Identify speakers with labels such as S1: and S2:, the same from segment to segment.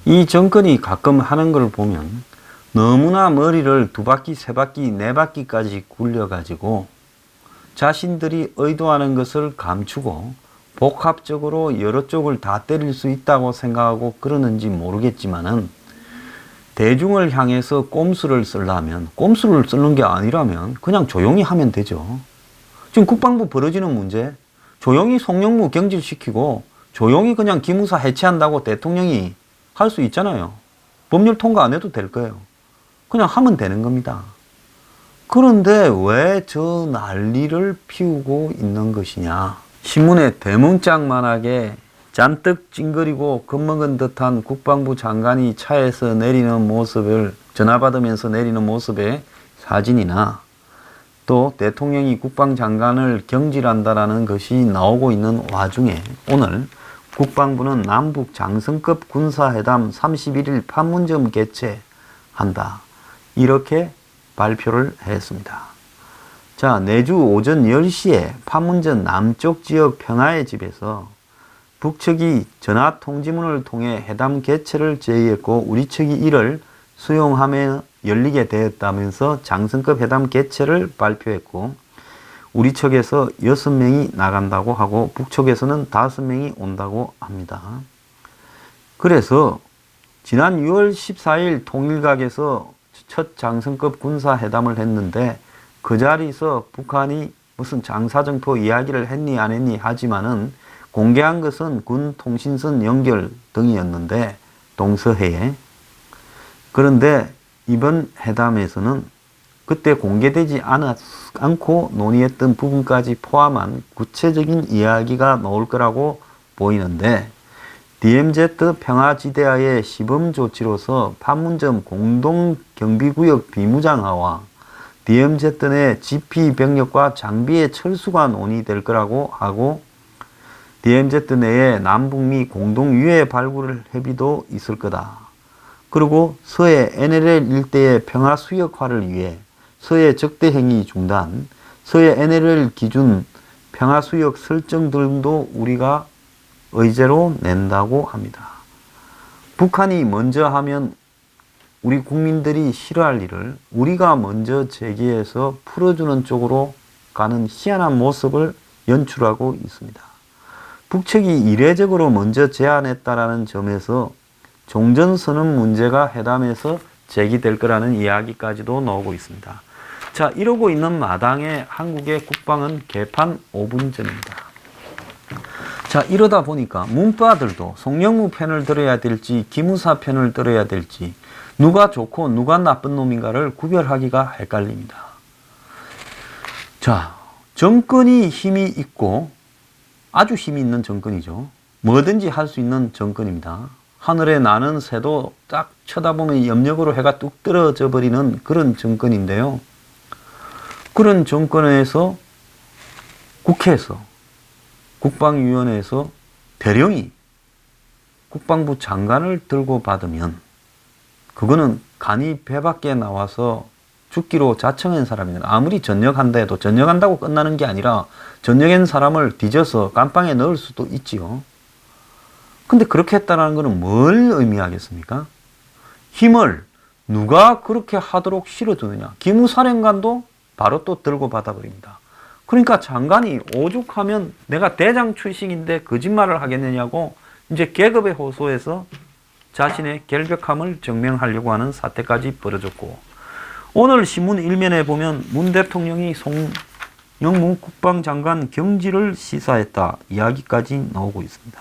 S1: 이 정권이 가끔 하는 걸 보면 너무나 머리를 두 바퀴, 세 바퀴, 네 바퀴까지 굴려가지고 자신들이 의도하는 것을 감추고 복합적으로 여러 쪽을 다 때릴 수 있다고 생각하고 그러는지 모르겠지만은 대중을 향해서 꼼수를 쓰려면, 꼼수를 쓰는 게 아니라면 그냥 조용히 하면 되죠. 지금 국방부 벌어지는 문제, 조용히 송영무 경질시키고 조용히 그냥 기무사 해체한다고 대통령이 할 수 있잖아요. 법률 통과 안 해도 될 거예요. 그냥 하면 되는 겁니다. 그런데 왜 저 난리를 피우고 있는 것이냐. 신문에 대문짝만하게 잔뜩 찡그리고 겁먹은 듯한 국방부 장관이 차에서 내리는 모습을 전화 받으면서 내리는 모습의 사진이나 또 대통령이 국방장관을 경질한다라는 것이 나오고 있는 와중에 오늘 국방부는 남북 장성급 군사회담 31일 판문점 개최한다. 이렇게 발표를 했습니다. 자, 내주 오전 10시에 판문점 남쪽 지역 평화의 집에서 북측이 전화 통지문을 통해 회담 개최를 제의했고 우리 측이 이를 수용하며 열리게 되었다면서 장성급 회담 개최를 발표했고 우리 측에서 6명이 나간다고 하고 북측에서는 5명이 온다고 합니다. 그래서 지난 6월 14일 통일각에서 첫 장성급 군사회담을 했는데 그 자리에서 북한이 무슨 장사정포 이야기를 했니 안 했니 하지만은 공개한 것은 군 통신선 연결 등이었는데 동서해에. 그런데 이번 회담에서는 그때 공개되지 않고 논의했던 부분까지 포함한 구체적인 이야기가 나올 거라고 보이는데 DMZ 평화지대와의 시범조치로서 판문점 공동경비구역 비무장화와 DMZ 내 GP 병력과 장비의 철수가 논의될 거라고 하고 DMZ 내에 남북미 공동유해 발굴 협의도 있을 거다. 그리고 서해 NLL 일대의 평화 수역화를 위해 서해 적대행위 중단, 서해 NLL 기준 평화 수역 설정 등도 우리가 의제로 낸다고 합니다. 북한이 먼저 하면 우리 국민들이 싫어할 일을 우리가 먼저 제기해서 풀어주는 쪽으로 가는 희한한 모습을 연출하고 있습니다. 북측이 이례적으로 먼저 제안했다라는 점에서 종전선언 문제가 회담에서 제기될 거라는 이야기까지도 나오고 있습니다. 자, 이러고 있는 마당에 한국의 국방은 개판 5분 전입니다. 자, 이러다 보니까 문파들도 송영무 편을 들어야 될지 기무사 편을 들어야 될지 누가 좋고 누가 나쁜 놈인가를 구별하기가 헷갈립니다. 자, 정권이 힘이 있고 아주 힘이 있는 정권이죠. 뭐든지 할 수 있는 정권입니다. 하늘에 나는 새도 딱 쳐다보면 염력으로 해가 뚝 떨어져 버리는 그런 정권인데요. 그런 정권에서 국회에서 국방위원회에서 대령이 국방부 장관을 들고 받으면 그거는 간이 배 밖에 나와서 죽기로 자청한 사람이에요. 아무리 전역한다 해도 전역한다고 끝나는 게 아니라 전역한 사람을 뒤져서 깜빵에 넣을 수도 있지요. 근데 그렇게 했다는 것은 뭘 의미하겠습니까? 힘을 누가 그렇게 하도록 실어주느냐. 기무사령관도 바로 또 들고 받아버립니다. 그러니까 장관이 오죽하면 내가 대장 출신인데 거짓말을 하겠느냐고 이제 계급에 호소해서 자신의 결벽함을 증명하려고 하는 사태까지 벌어졌고 오늘 신문 일면에 보면 문 대통령이 송영무 국방장관 경질을 시사했다 이야기까지 나오고 있습니다.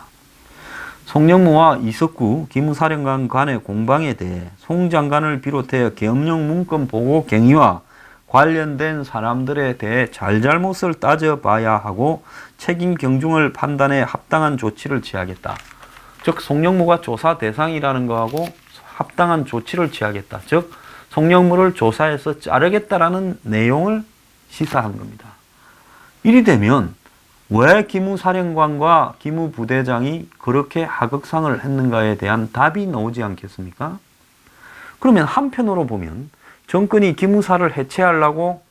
S1: 송영무와 이석구 기무사령관 간의 공방에 대해 송 장관을 비롯해 계엄령 문건 보고 경위와 관련된 사람들에 대해 잘잘못을 따져봐야 하고 책임 경중을 판단해 합당한 조치를 취하겠다. 즉 송영무가 조사 대상이라는 거하고 합당한 조치를 취하겠다. 즉 송영무를 조사해서 자르겠다라는 내용을 시사한 겁니다. 이리 되면 왜 기무사령관과 기무부대장이 그렇게 하극상을 했는가에 대한 답이 나오지 않겠습니까? 그러면 한편으로 보면 정권이 기무사를 해체하려고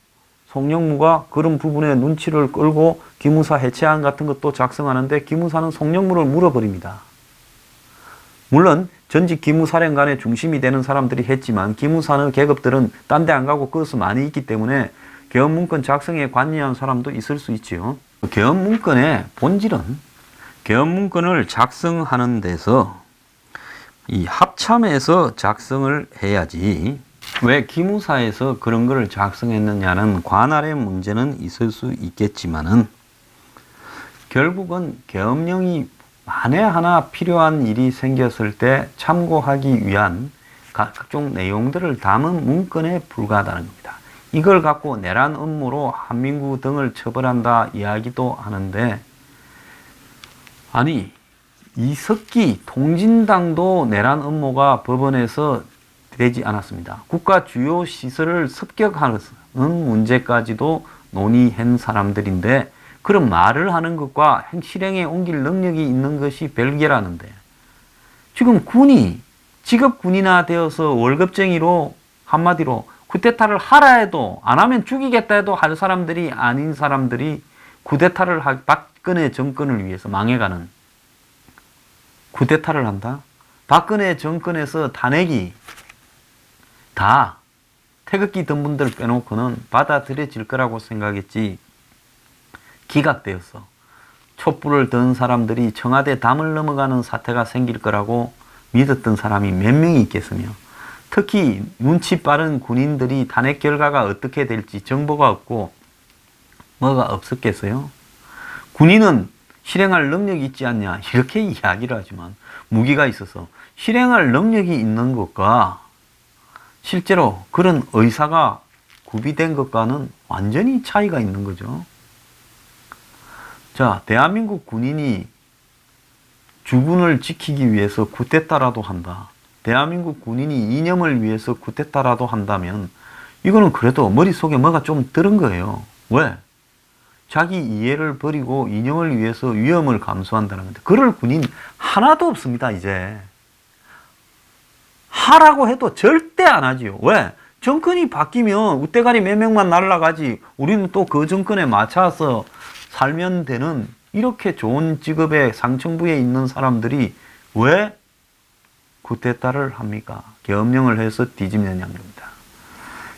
S1: 송영무가 그런 부분에 눈치를 끌고 기무사 해체안 같은 것도 작성하는데 기무사는 송영무를 물어버립니다. 물론 전직 기무사령관의 중심이 되는 사람들이 했지만 기무사는 계급들은 딴 데 안 가고 거기서 많이 있기 때문에 계엄문건 작성에 관여한 사람도 있을 수 있지요. 계엄문건의 본질은 계엄문건을 작성하는 데서 이 합참에서 작성을 해야지 왜 기무사에서 그런 거를 작성했느냐는 관할의 문제는 있을 수 있겠지만은 결국은 계엄령이 만에 하나 필요한 일이 생겼을 때 참고하기 위한 각종 내용들을 담은 문건에 불과하다는 겁니다. 이걸 갖고 내란 음모로 한민구 등을 처벌한다 이야기도 하는데, 아니 이석기 통진당도 내란 음모가 법원에서 되지 않았습니다. 국가 주요 시설을 습격하는 문제까지도 논의한 사람들인데 그런 말을 하는 것과 실행에 옮길 능력이 있는 것이 별개라는데, 지금 군이 직업 군이나 되어서 월급쟁이로 한마디로 쿠데타를 하라 해도 안 하면 죽이겠다 해도 할 사람들이 아닌 사람들이 쿠데타를 박근혜 정권을 위해서 망해가는 쿠데타를 한다? 박근혜 정권에서 탄핵이 다 태극기 든 분들 빼놓고는 받아들여질 거라고 생각했지, 기각되어서 촛불을 든 사람들이 청와대 담을 넘어가는 사태가 생길 거라고 믿었던 사람이 몇 명이 있겠으며, 특히 눈치 빠른 군인들이 탄핵 결과가 어떻게 될지 정보가 없고 뭐가 없었겠어요? 군인은 실행할 능력이 있지 않냐 이렇게 이야기를 하지만 무기가 있어서 실행할 능력이 있는 것과 실제로 그런 의사가 구비된 것과는 완전히 차이가 있는 거죠. 자, 대한민국 군인이 주군을 지키기 위해서 쿠데타라도 한다. 대한민국 군인이 이념을 위해서 쿠데타라도 한다면 이거는 그래도 머릿속에 뭐가 좀 들은 거예요. 왜? 자기 이해를 버리고 이념을 위해서 위험을 감수한다는 건데, 그럴 군인 하나도 없습니다. 이제 하라고 해도 절대 안 하지요. 왜? 정권이 바뀌면 우대가리 몇 명만 날아가지 우리는 또 그 정권에 맞춰서 살면 되는, 이렇게 좋은 직업에 상층부에 있는 사람들이 왜 쿠데타를 합니까? 계엄령을 해서 뒤집느냐는 겁니다.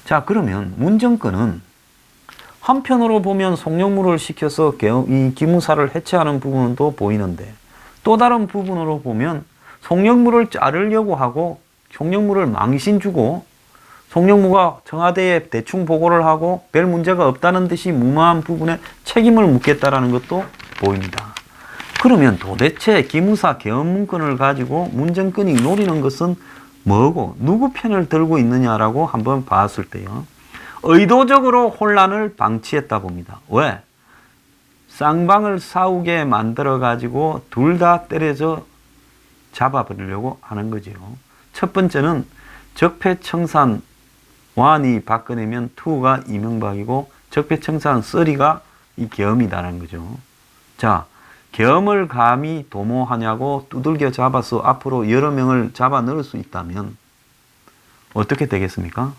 S1: 자, 그러면 문정권은 한편으로 보면 송영무를 시켜서 이 기무사를 해체하는 부분도 보이는데, 또 다른 부분으로 보면 송영무를 자르려고 하고 송영무를 망신 주고 송영무가 청와대에 대충 보고를 하고 별 문제가 없다는 듯이 무모한 부분에 책임을 묻겠다라는 것도 보입니다. 그러면 도대체 기무사 계엄문건을 가지고 문정권이 노리는 것은 뭐고 누구 편을 들고 있느냐라고 한번 봤을 때요, 의도적으로 혼란을 방치했다 봅니다. 왜? 쌍방을 싸우게 만들어 가지고 둘 다 때려서 잡아버리려고 하는 거죠. 첫 번째는 적폐청산 1이 박근혜면 2가 이명박이고 적폐청산 3가 이 계엄이다라는 거죠. 자, 계엄을 감히 도모하냐고 두들겨 잡아서 앞으로 여러 명을 잡아 넣을 수 있다면 어떻게 되겠습니까?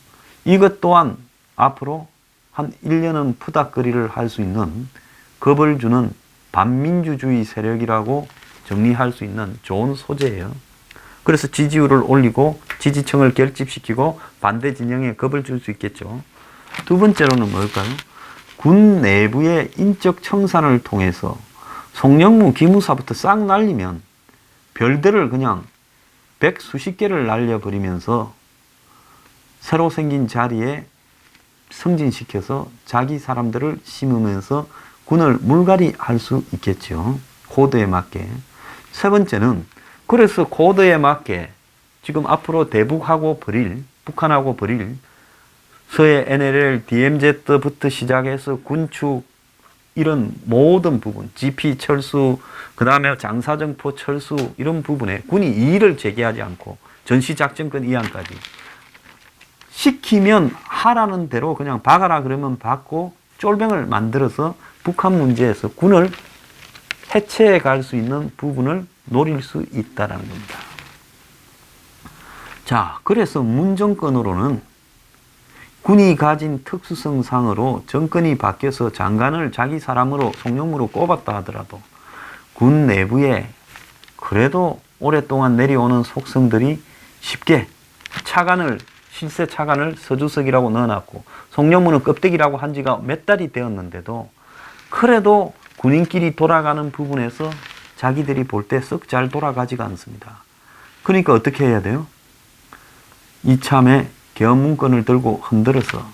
S1: 이것 또한 앞으로 한 1년은 푸닥거리를 할 수 있는, 겁을 주는 반민주주의 세력이라고 정리할 수 있는 좋은 소재예요. 그래서 지지율을 올리고 지지층을 결집시키고 반대 진영에 겁을 줄 수 있겠죠. 두 번째로는 뭘까요? 군 내부의 인적 청산을 통해서 송영무 기무사부터 싹 날리면 별들을 그냥 100수십 개를 날려버리면서 새로 생긴 자리에 승진시켜서 자기 사람들을 심으면서 군을 물갈이 할 수 있겠죠. 코드에 맞게. 세 번째는 그래서 코드에 맞게 지금 앞으로 대북하고 버릴, 북한하고 버릴 서해 NLL, DMZ부터 시작해서 군축 이런 모든 부분, GP 철수, 그 다음에 장사정포 철수 이런 부분에 군이 이의를 제기하지 않고 전시작전권 이안까지 시키면 하라는 대로 그냥 박아라 그러면 박고 쫄병을 만들어서 북한 문제에서 군을 해체해 갈 수 있는 부분을 노릴 수 있다는 겁니다. 자, 그래서 문정권으로는 군이 가진 특수성상으로 정권이 바뀌어서 장관을 자기 사람으로 송영무로 꼽았다 하더라도 군 내부에 그래도 오랫동안 내려오는 속성들이 쉽게 실세 차관을 서주석이라고 넣어놨고 송영무는 껍데기라고 한 지가 몇 달이 되었는데도 그래도 군인끼리 돌아가는 부분에서 자기들이 볼 때 썩 잘 돌아가지가 않습니다. 그러니까 어떻게 해야 돼요? 이참에 계엄문건을 들고 흔들어서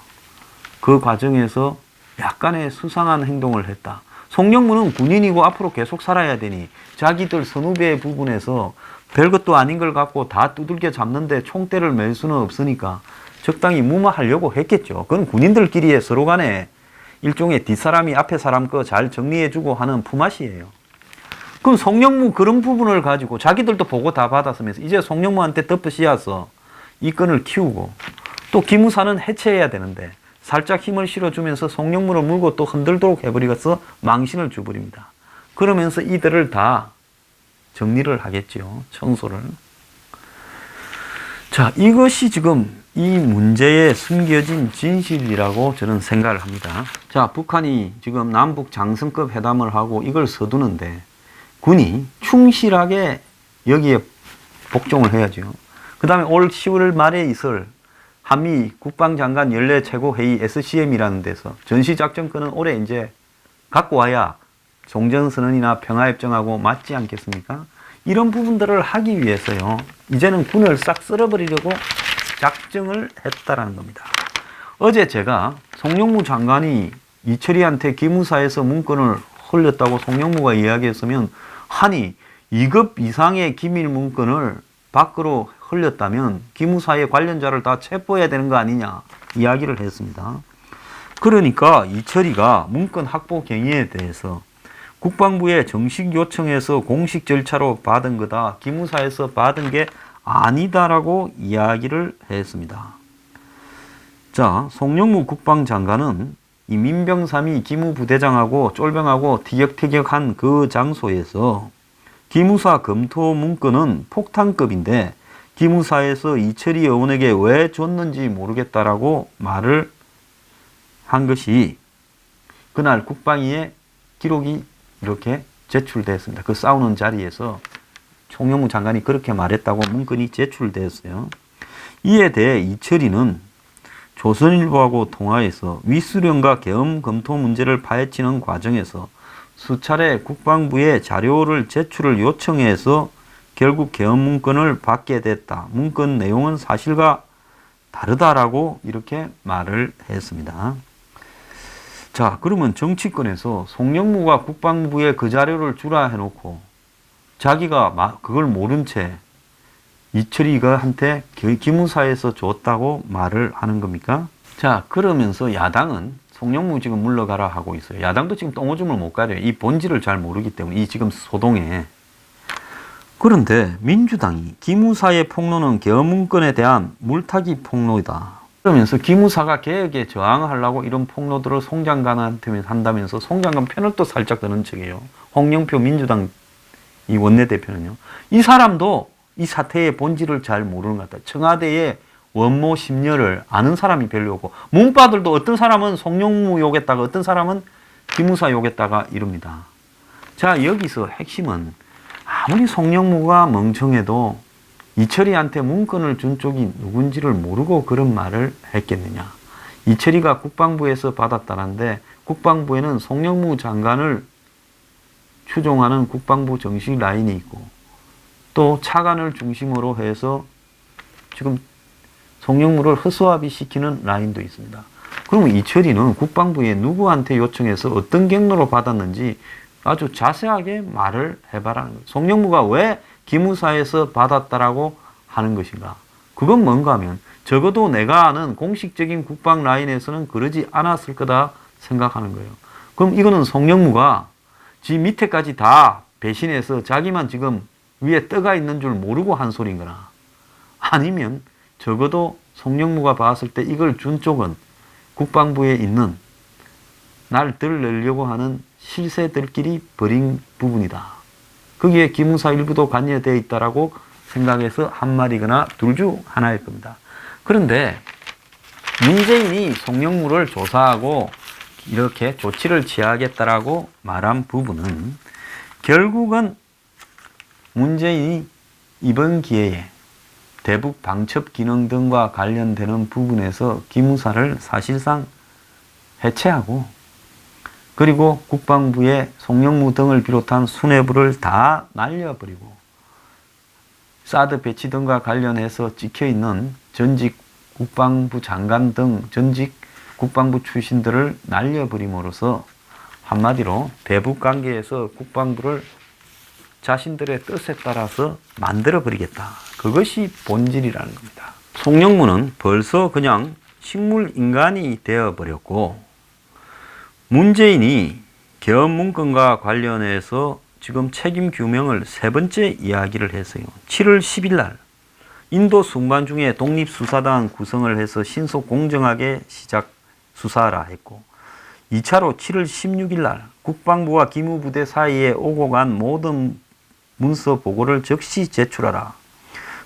S1: 그 과정에서 약간의 수상한 행동을 했다. 송영무는 군인이고 앞으로 계속 살아야 되니 자기들 선후배 부분에서 별것도 아닌 걸 갖고 다 두들겨 잡는데 총대를 맬 수는 없으니까 적당히 무마하려고 했겠죠. 그건 군인들끼리의 서로 간에 일종의 뒷사람이 앞에 사람 거 잘 정리해주고 하는 품앗이에요. 그럼 송영무 그런 부분을 가지고 자기들도 보고 다 받았으면서 이제 송영무한테 덮어씌워서 이 건을 키우고 또 기무사는 해체해야 되는데 살짝 힘을 실어주면서 송영무를 물고 또 흔들도록 해버리겠어 망신을 줘버립니다. 그러면서 이들을 다 정리를 하겠죠. 청소를. 자, 이것이 지금 이 문제에 숨겨진 진실이라고 저는 생각을 합니다. 자, 북한이 지금 남북 장성급 회담을 하고 이걸 서두는데 군이 충실하게 여기에 복종을 해야죠. 그 다음에 올 10월 말에 있을 한미 국방장관 연례 최고회의 SCM이라는 데서 전시작전권은 올해 이제 갖고 와야 종전선언이나 평화협정하고 맞지 않겠습니까? 이런 부분들을 하기 위해서요. 이제는 군을 싹 쓸어버리려고 작정을 했다라는 겁니다. 어제 제가 송영무 장관이 이철이한테 기무사에서 문건을 흘렸다고 송영무가 이야기했으면 아니 2급 이상의 기밀 문건을 밖으로 흘렸다면 기무사의 관련자를 다 체포해야 되는 거 아니냐 이야기를 했습니다. 그러니까 이철이가 문건 확보 경위에 대해서 국방부에 정식 요청해서 공식 절차로 받은 거다. 기무사에서 받은 게 아니다라고 이야기를 했습니다. 자, 송영무 국방장관은 이 민병삼이 기무부대장하고 쫄병하고 티격태격한 그 장소에서 기무사 검토 문건은 폭탄급인데 기무사에서 이철이 의원에게 왜 줬는지 모르겠다라고 말을 한 것이 그날 국방위에 기록이 이렇게 제출됐습니다. 그 싸우는 자리에서 송영무 장관이 그렇게 말했다고 문건이 제출됐어요. 이에 대해 이철이는 조선일보하고 통화해서 위수령과 계엄 검토 문제를 파헤치는 과정에서 수차례 국방부에 자료를 제출을 요청해서 결국 계엄 문건을 받게 됐다. 문건 내용은 사실과 다르다라고 이렇게 말을 했습니다. 자, 그러면 정치권에서 송영무가 국방부에 그 자료를 주라 해놓고 자기가 그걸 모른 채 이철이한테 기무사에서 줬다고 말을 하는 겁니까? 자, 그러면서 야당은 송영무 지금 물러가라 하고 있어요. 야당도 지금 똥오줌을 못 가려요. 이 본질을 잘 모르기 때문에 이 지금 소동에. 그런데 민주당이 기무사의 폭로는 계엄문건에 대한 물타기 폭로이다. 그러면서 기무사가 개혁에 저항하려고 이런 폭로들을 송 장관한테 한다면서 송 장관 편을 또 살짝 드는 척이에요. 홍영표 민주당 이 원내대표는요. 이 사람도 이 사태의 본질을 잘 모르는 것 같다. 청와대의 원모 심려를 아는 사람이 별로 없고 문파들도 어떤 사람은 송영무 욕했다가 어떤 사람은 기무사 욕했다가 이럽니다. 자, 여기서 핵심은 아무리 송영무가 멍청해도 이철이한테 문건을 준 쪽이 누군지를 모르고 그런 말을 했겠느냐. 이철이가 국방부에서 받았다는데 국방부에는 송영무 장관을 추종하는 국방부 정식 라인이 있고 또 차관을 중심으로 해서 지금 송영무를 허수아비시키는 라인도 있습니다. 그러면 이철이는 국방부에 누구한테 요청해서 어떤 경로로 받았는지 아주 자세하게 말을 해봐라는 거예요. 송영무가 왜 기무사에서 받았다라고 하는 것인가? 그건 뭔가 하면 적어도 내가 아는 공식적인 국방 라인에서는 그러지 않았을 거다 생각하는 거예요. 그럼 이거는 송영무가 지 밑에까지 다 배신해서 자기만 지금 위에 떠가 있는 줄 모르고 한 소린 거나 아니면 적어도 송영무가 봤을 때 이걸 준 쪽은 국방부에 있는 날 들으려고 하는 실세들끼리 벌인 부분이다. 거기에 기무사 일부도 관여되어 있다라고 생각해서 한 말이거나 둘 중 하나일 겁니다. 그런데 문재인이 송영무를 조사하고 이렇게 조치를 취하겠다라고 말한 부분은 결국은 문재인이 이번 기회에 대북 방첩 기능 등과 관련되는 부분에서 기무사를 사실상 해체하고 그리고 국방부의 송영무 등을 비롯한 수뇌부를 다 날려버리고 사드 배치 등과 관련해서 찍혀있는 전직 국방부 장관 등 전직 국방부 출신들을 날려버림으로써 한마디로 대북 관계에서 국방부를 자신들의 뜻에 따라서 만들어버리겠다. 그것이 본질이라는 겁니다. 송영무는 벌써 그냥 식물인간이 되어버렸고 문재인이 계엄 문건과 관련해서 지금 책임 규명을 세 번째 이야기를 했어요. 7월 10일 날 인도 순방 중에 독립수사단 구성을 해서 신속 공정하게 시작 수사하라 했고 2차로 7월 16일 날 국방부와 기무부대 사이에 오고 간 모든 문서 보고를 즉시 제출하라.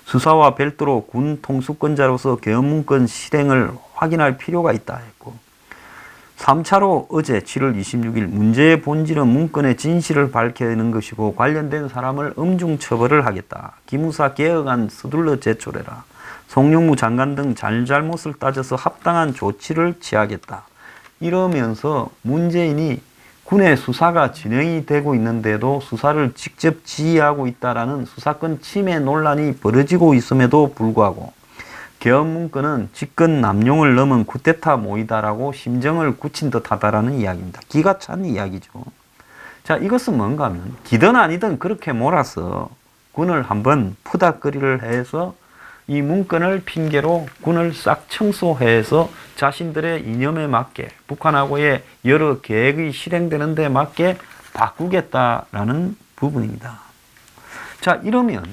S1: 수사와 별도로 군 통수권자로서 계엄문건 실행을 확인할 필요가 있다 했고 3차로 어제 7월 26일 문제의 본질은 문건의 진실을 밝혀내는 것이고 관련된 사람을 엄중 처벌을 하겠다. 기무사 개혁안 서둘러 제출해라. 송영무 장관 등 잘잘못을 따져서 합당한 조치를 취하겠다. 이러면서 문재인이 군의 수사가 진행이 되고 있는데도 수사를 직접 지휘하고 있다라는 수사권 침해 논란이 벌어지고 있음에도 불구하고 계엄 문건은 직권 남용을 넘은 쿠데타 모의다라고 심정을 굳힌 듯하다라는 이야기입니다. 기가 찬 이야기죠. 자, 이것은 뭔가 하면 기든 아니든 그렇게 몰아서 군을 한번 푸닥거리를 해서 이 문건을 핑계로 군을 싹 청소해서 자신들의 이념에 맞게 북한하고의 여러 계획이 실행되는 데 맞게 바꾸겠다라는 부분입니다. 자, 이러면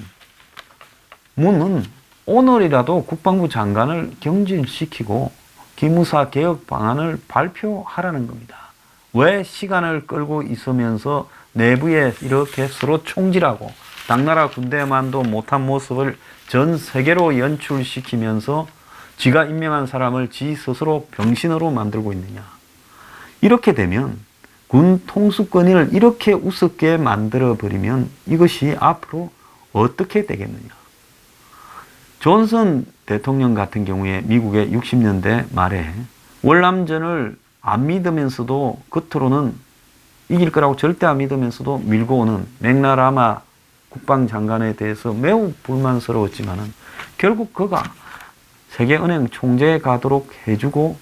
S1: 문은 오늘이라도 국방부 장관을 경질시키고 기무사 개혁 방안을 발표하라는 겁니다. 왜 시간을 끌고 있으면서 내부에 이렇게 서로 총질하고 당나라 군대만도 못한 모습을 전 세계로 연출시키면서 지가 임명한 사람을 지 스스로 병신으로 만들고 있느냐. 이렇게 되면 군 통수권을 이렇게 우습게 만들어버리면 이것이 앞으로 어떻게 되겠느냐. 존슨 대통령 같은 경우에 미국의 60년대 말에 월남전을 안 믿으면서도 겉으로는 이길 거라고 절대 안 믿으면서도 밀고 오는 맥나라마 국방장관에 대해서 매우 불만스러웠지만은 결국 그가 세계은행 총재에 가도록 해주고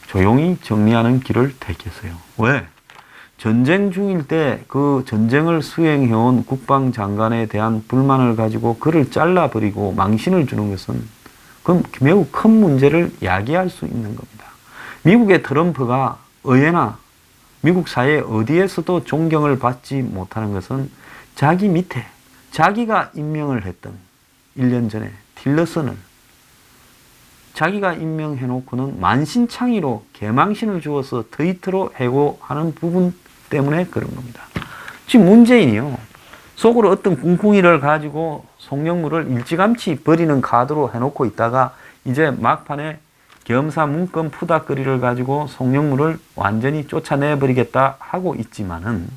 S1: 조용히 정리하는 길을 택했어요. 왜? 전쟁 중일 때 그 전쟁을 수행해온 국방장관에 대한 불만을 가지고 그를 잘라버리고 망신을 주는 것은 그건 매우 큰 문제를 야기할 수 있는 겁니다. 미국의 트럼프가 의회나 미국 사회 어디에서도 존경을 받지 못하는 것은 자기 밑에 자기가 임명을 했던 1년 전에 틸러슨을 자기가 임명해놓고는 만신창이로 개망신을 주어서 트위터로 해고하는 부분 때문에 그런 겁니다. 지금 문재인이요. 속으로 어떤 꿍꿍이를 가지고 송영무를 일찌감치 버리는 카드로 해놓고 있다가 이제 막판에 겸사 문건 푸닥거리를 가지고 송영무를 완전히 쫓아내버리겠다 하고 있지만은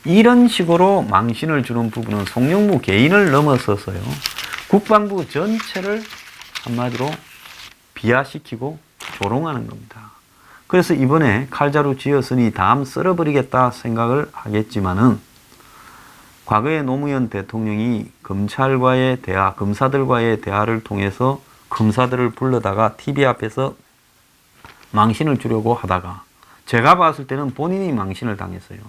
S1: 이런 식으로 망신을 주는 부분은 송영무 개인을 넘어서서요. 국방부 전체를 한마디로 비하시키고 조롱하는 겁니다. 그래서 이번에 칼자루 쥐었으니 다음 썰어버리겠다 생각을 하겠지만은 과거에 노무현 대통령이 검찰과의 대화, 검사들과의 대화를 통해서 검사들을 불러다가 TV 앞에서 망신을 주려고 하다가 제가 봤을 때는 본인이 망신을 당했어요.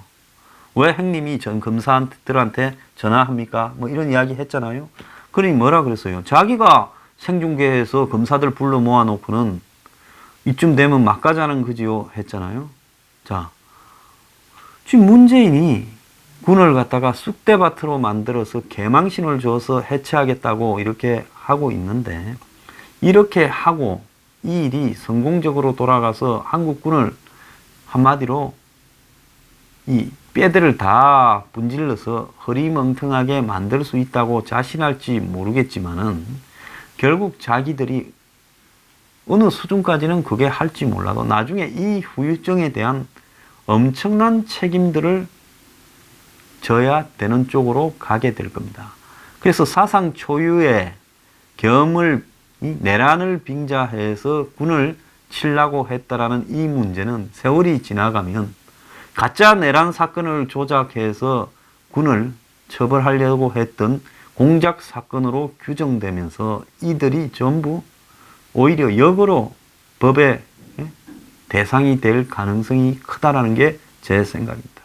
S1: 왜 형님이 전 검사들한테 전화합니까? 뭐 이런 이야기 했잖아요. 그러니 뭐라 그랬어요? 자기가 생중계해서 검사들 불러 모아놓고는 이쯤 되면 막 가자는 거지요 했잖아요. 자, 지금 문재인이 군을 갖다가 쑥대밭으로 만들어서 개망신을 줘서 해체하겠다고 이렇게 하고 있는데 이렇게 하고 이 일이 성공적으로 돌아가서 한국군을 한마디로 이 뼈대를 다 분질러서 허리멍텅하게 만들 수 있다고 자신할지 모르겠지만은 결국 자기들이 어느 수준까지는 그게 할지 몰라도 나중에 이 후유증에 대한 엄청난 책임들을 져야 되는 쪽으로 가게 될 겁니다. 그래서 사상 초유의 겸을 내란을 빙자해서 군을 치려고 했다라는 이 문제는 세월이 지나가면 가짜 내란 사건을 조작해서 군을 처벌하려고 했던 공작 사건으로 규정되면서 이들이 전부 오히려 역으로 법의 대상이 될 가능성이 크다라는 게 제 생각입니다.